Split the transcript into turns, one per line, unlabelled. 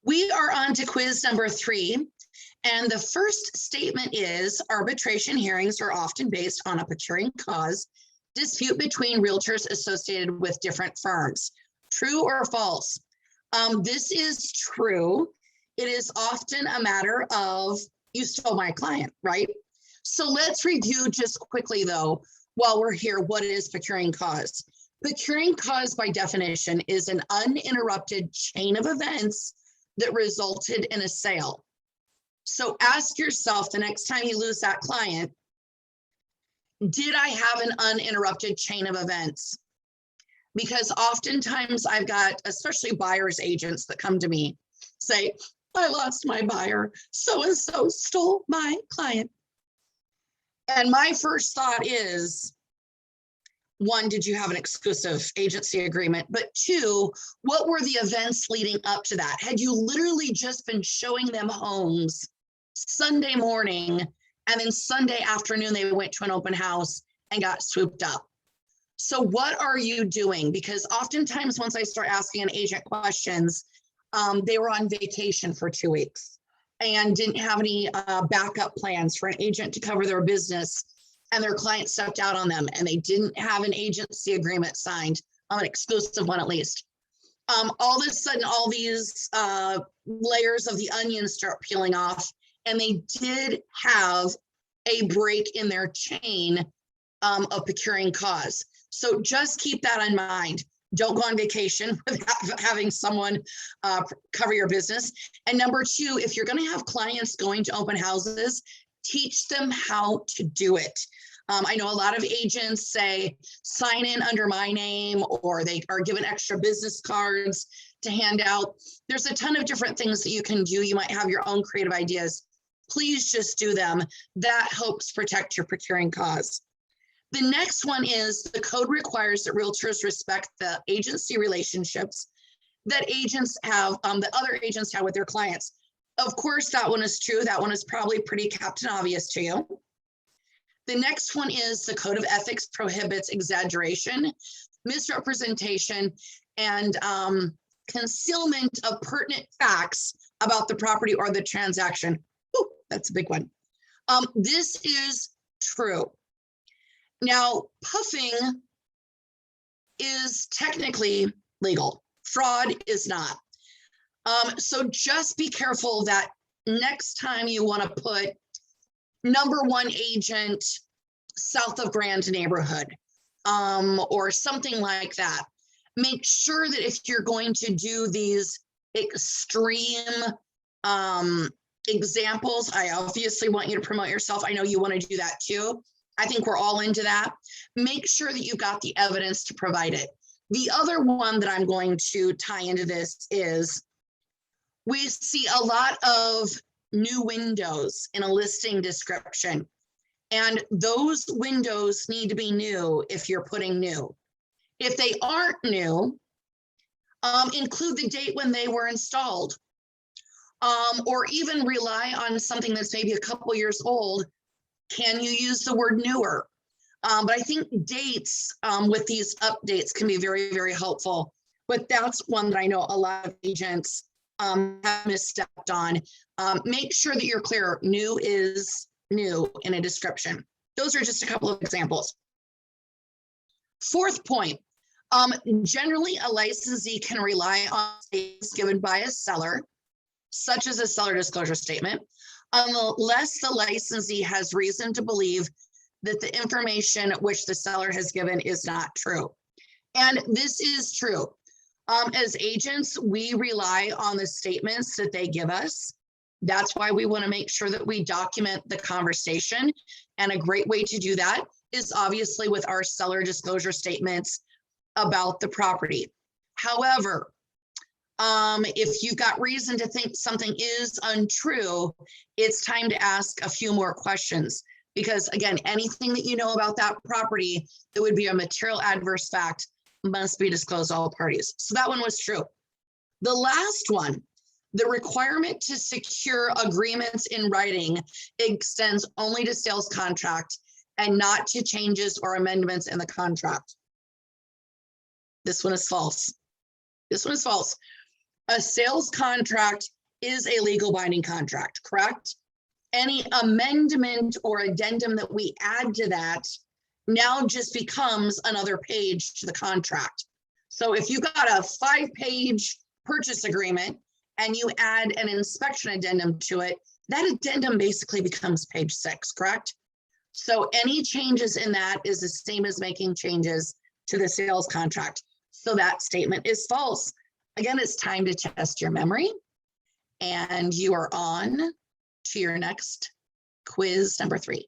We are on to quiz number 3. And the first statement is arbitration hearings are often based on a procuring cause dispute between realtors associated with different firms. True or false? This is true. It is often a matter of, you stole my client, right? So let's review just quickly though, while we're here, what is procuring cause? Procuring cause by definition is an uninterrupted chain of events that resulted in a sale. So ask yourself the next time you lose that client, did I have an uninterrupted chain of events? Because oftentimes I've got, especially buyer's agents that come to me, say, I lost my buyer, so-and-so stole my client. And my first thought is, 1, did you have an exclusive agency agreement? But 2, what were the events leading up to that? Had you literally just been showing them homes Sunday morning, and then Sunday afternoon, they went to an open house and got swooped up? So what are you doing? Because oftentimes once I start asking an agent questions, they were on vacation for 2 weeks and didn't have any backup plans for an agent to cover their business, and their client stepped out on them and they didn't have an agency agreement signed, an exclusive one at least. All of a sudden, all these layers of the onion start peeling off, and they did have a break in their chain of procuring cause. So just keep that in mind. Don't go on vacation without having someone cover your business. And number 2, if you're going to have clients going to open houses, teach them how to do it. I know a lot of agents say, sign in under my name, or they are given extra business cards to hand out. There's a ton of different things that you can do. You might have your own creative ideas. Please just do them. That helps protect your procuring cause. The next one is the code requires that realtors respect the agency relationships that agents have, that other agents have with their clients. Of course, that one is true. That one is probably pretty captain obvious to you. The next one is the code of ethics prohibits exaggeration, misrepresentation, and concealment of pertinent facts about the property or the transaction. Ooh, that's a big one. This is true. Now, puffing is technically legal. Fraud is not. So just be careful that next time you want to put number 1 agent south of Grand neighborhood, or something like that. Make sure that if you're going to do these extreme examples, I obviously want you to promote yourself. I know you want to do that too. I think we're all into that. Make sure that you've got the evidence to provide it. The other one that I'm going to tie into this is we see a lot of new windows in a listing description, and those windows need to be new if you're putting new. If they aren't new, include the date when they were installed, or even rely on something that's maybe a couple years old. Can you use the word newer? But I think dates with these updates can be very, very helpful. But that's one that I know a lot of agents have misstepped on. Make sure that you're clear. New is new in a description. Those are just a couple of examples. 4th point, generally a licensee can rely on statements given by a seller, such as a seller disclosure statement, unless the licensee has reason to believe that the information which the seller has given is not true. And this is true. As agents, we rely on the statements that they give us. That's why we want to make sure that we document the conversation. And a great way to do that is obviously with our seller disclosure statements about the property. However, if you've got reason to think something is untrue, it's time to ask a few more questions. Because again, anything that you know about that property that would be a material adverse fact must be disclosed to all parties. So that one was true. The last one, the requirement to secure agreements in writing extends only to sales contract and not to changes or amendments in the contract. This one is false. This one is false. A sales contract is a legal binding contract, correct? Any amendment or addendum that we add to that now just becomes another page to the contract. So if you got a 5-page purchase agreement and you add an inspection addendum to it, that addendum basically becomes page 6, correct? So any changes in that is the same as making changes to the sales contract. So that statement is false. Again, it's time to test your memory, and you are on to your next quiz number 3.